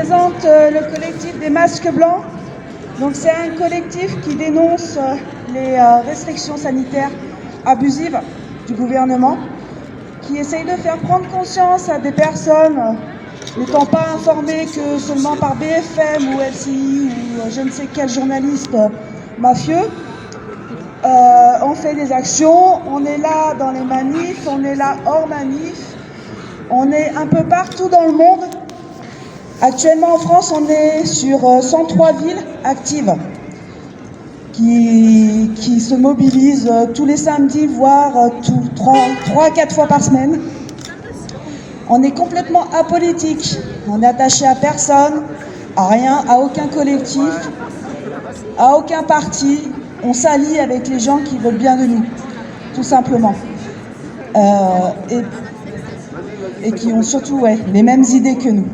représente le collectif des masques blancs. Donc c'est un collectif qui dénonce les restrictions sanitaires abusives du gouvernement, qui essaye de faire prendre conscience à des personnes n'étant pas informées que seulement par BFM ou LCI ou je ne sais quel journaliste mafieux. On fait des actions, on est là dans les manifs, on est là hors manifs, on est un peu partout dans le monde. Actuellement en France, on est sur 103 villes actives qui se mobilisent tous les samedis, voire 3-4 fois par semaine. On est complètement apolitique, on est attaché à personne, à rien, à aucun collectif, à aucun parti. On s'allie avec les gens qui veulent bien de nous, tout simplement. Et qui ont surtout les mêmes idées que nous.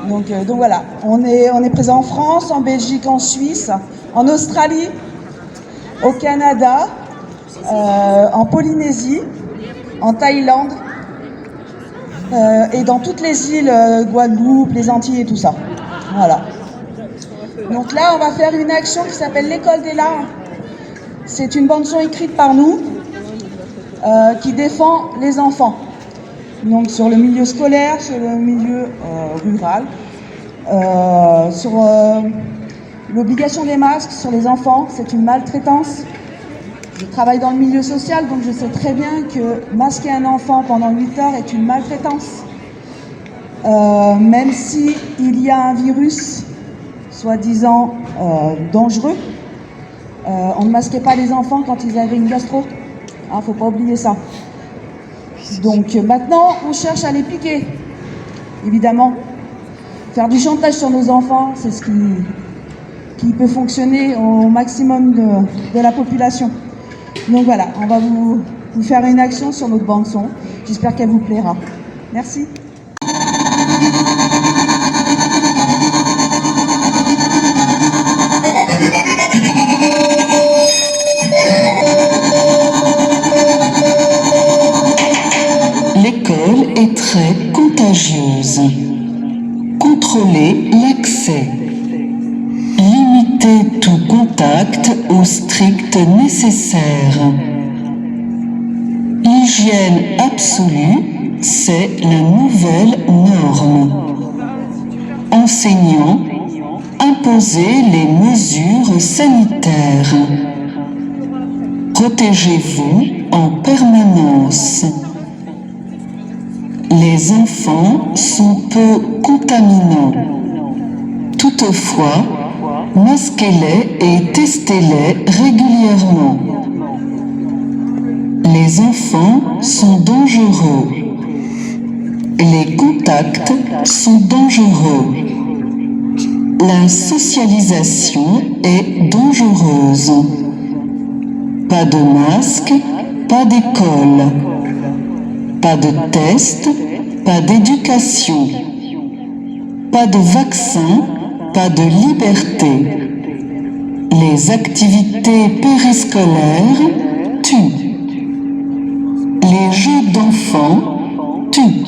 Donc voilà, on est présent en France, en Belgique, en Suisse, en Australie, au Canada, en Polynésie, en Thaïlande et dans toutes les îles, Guadeloupe, les Antilles et tout ça. Voilà. Donc là, on va faire une action qui s'appelle l'École des larmes. C'est une bande-son écrite par nous qui défend les enfants. Donc sur le milieu scolaire, sur le milieu rural, sur l'obligation des masques sur les enfants, c'est une maltraitance. Je travaille dans le milieu social, donc je sais très bien que masquer un enfant pendant 8 heures est une maltraitance. Même si il y a un virus soi-disant dangereux, on ne masquait pas les enfants quand ils avaient une gastro. Faut pas oublier ça. Donc maintenant, on cherche à les piquer, évidemment. Faire du chantage sur nos enfants, c'est ce qui peut fonctionner au maximum de la population. Donc voilà, on va vous faire une action sur notre bande-son. J'espère qu'elle vous plaira. Merci. L'école est très contagieuse. Contrôlez l'accès. Limitez tout contact au strict nécessaire. L'hygiène absolue, c'est la nouvelle norme. Enseignants, imposez les mesures sanitaires. Protégez-vous en permanence. Les enfants sont peu contaminants. Toutefois, masquez-les et testez-les régulièrement. Les enfants sont dangereux. Les contacts sont dangereux. La socialisation est dangereuse. Pas de masque, pas d'école. Pas de test, pas d'éducation. Pas de vaccin, pas de liberté. Les activités périscolaires tuent. Les jeux d'enfants tuent.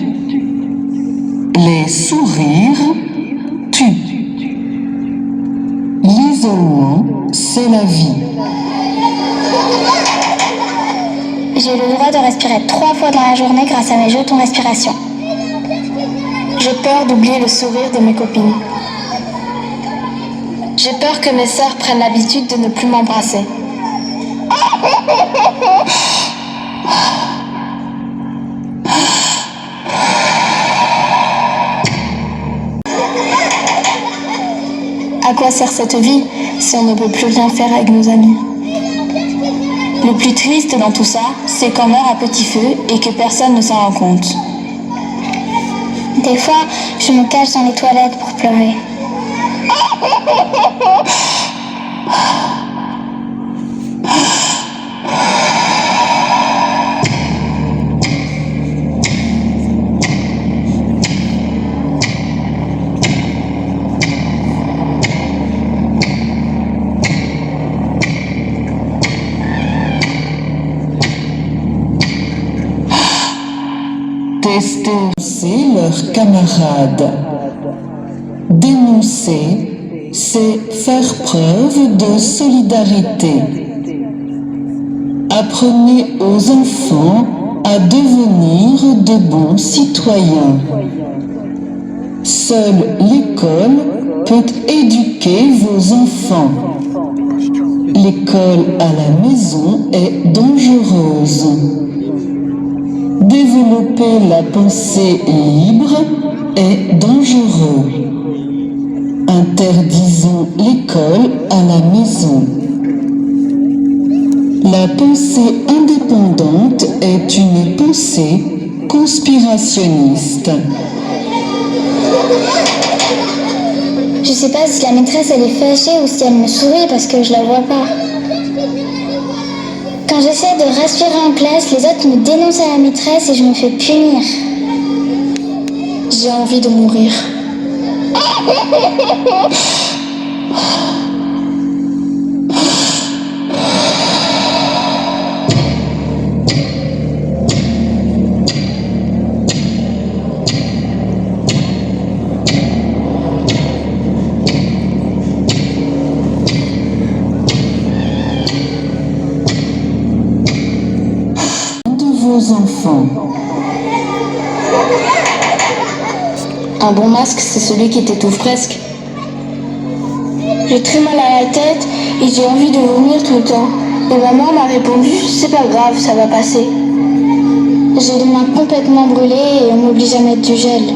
Les sourires tuent. L'isolement, c'est la vie. J'ai le droit de respirer 3 fois dans la journée grâce à mes jetons respiration. J'ai peur d'oublier le sourire de mes copines. J'ai peur que mes sœurs prennent l'habitude de ne plus m'embrasser. À quoi sert cette vie si on ne peut plus rien faire avec nos amis ? Le plus triste dans tout ça, c'est qu'on meurt à petit feu et que personne ne s'en rend compte. Des fois, je me cache dans les toilettes pour pleurer. Tester leurs camarades. dénoncer, c'est faire preuve de solidarité. Apprenez aux enfants à devenir de bons citoyens. Seule l'école peut éduquer vos enfants. L'école à la maison est dangereuse. Développer la pensée libre est dangereux. Interdisons l'école à la maison. La pensée indépendante est une pensée conspirationniste. Je sais pas si la maîtresse elle est fâchée ou si elle me sourit parce que je la vois pas. Quand j'essaie de respirer en classe, les autres me dénoncent à la maîtresse et je me fais punir. J'ai envie de mourir. Vos enfants. Un bon masque, c'est celui qui t'étouffe presque. J'ai très mal à la tête et j'ai envie de vomir tout le temps. Et maman m'a répondu, c'est pas grave, ça va passer. J'ai les mains complètement brûlées et on m'oblige à mettre du gel.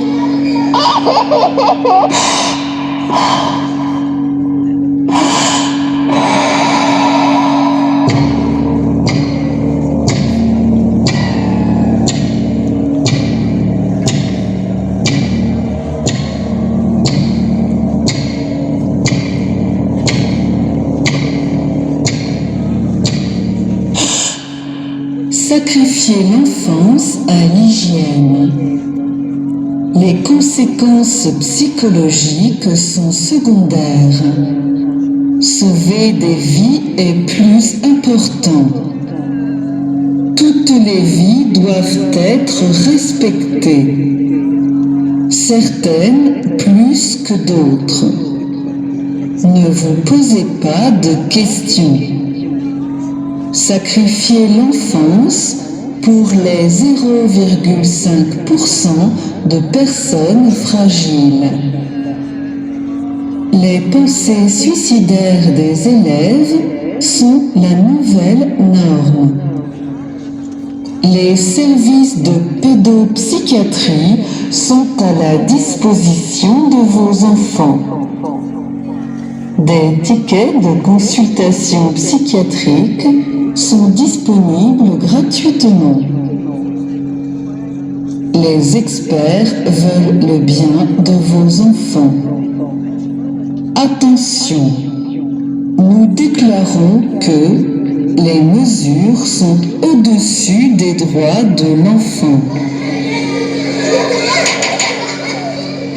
Sacrifier l'enfance à l'hygiène. Les conséquences psychologiques sont secondaires. Sauver des vies est plus important. Toutes les vies doivent être respectées. Certaines plus que d'autres. Ne vous posez pas de questions. Sacrifier l'enfance pour les 0,5% de personnes fragiles. Les pensées suicidaires des élèves sont la nouvelle norme. Les services de pédopsychiatrie sont à la disposition de vos enfants. Des tickets de consultation psychiatrique sont disponibles gratuitement. Les experts veulent le bien de vos enfants. Attention, nous déclarons que les mesures sont au-dessus des droits de l'enfant.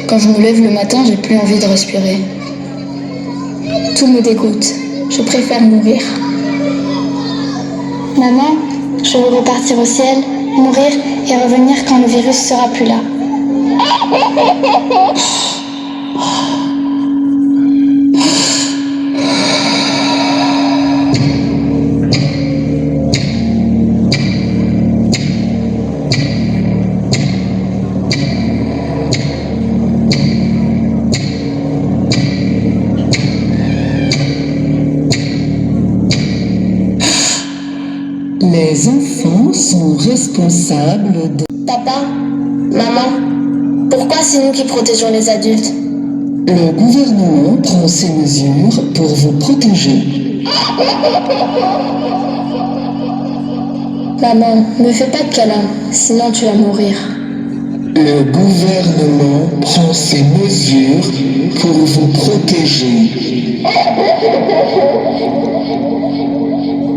Quand je me lève le matin, j'ai plus envie de respirer. Tout me dégoûte. Je préfère mourir. Maman, je veux repartir au ciel, mourir et revenir quand le virus sera plus là. Les enfants sont responsables de... Papa, maman, pourquoi c'est nous qui protégeons les adultes? Le gouvernement prend ces mesures pour vous protéger. Maman, ne fais pas de câlin, sinon tu vas mourir. Le gouvernement prend ces mesures pour vous protéger.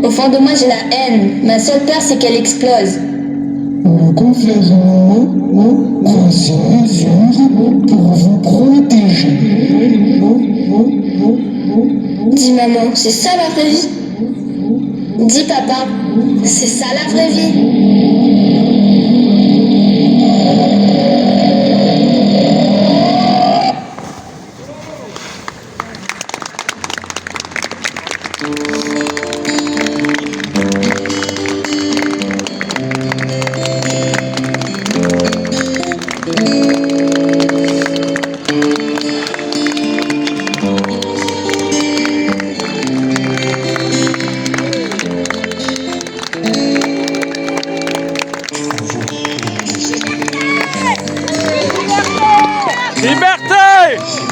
Au fond de moi, j'ai la haine. Ma seule peur, c'est qu'elle explose. Le gouvernement prend ces mesures pour vous protéger. Dis maman, c'est ça la vraie vie? Dis papa, c'est ça la vraie vie? Liberté!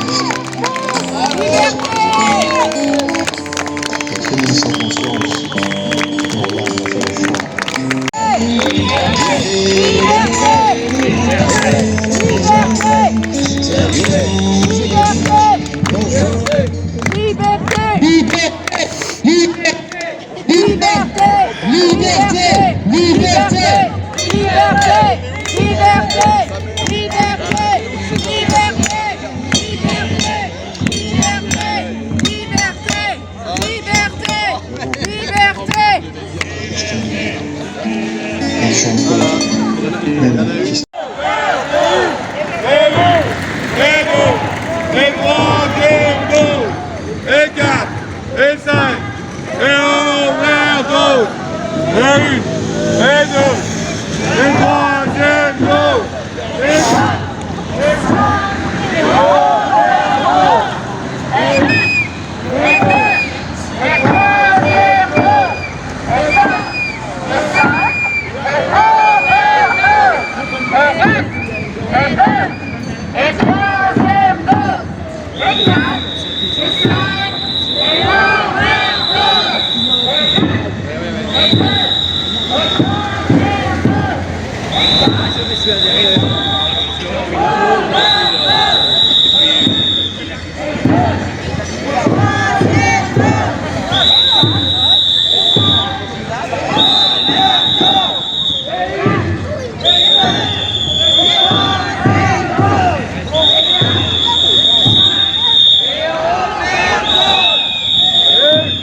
Et 3, et 4, et 5, et 11, et 12, et 1, et 2, et 3, et 4, et 5, et 6, et 8,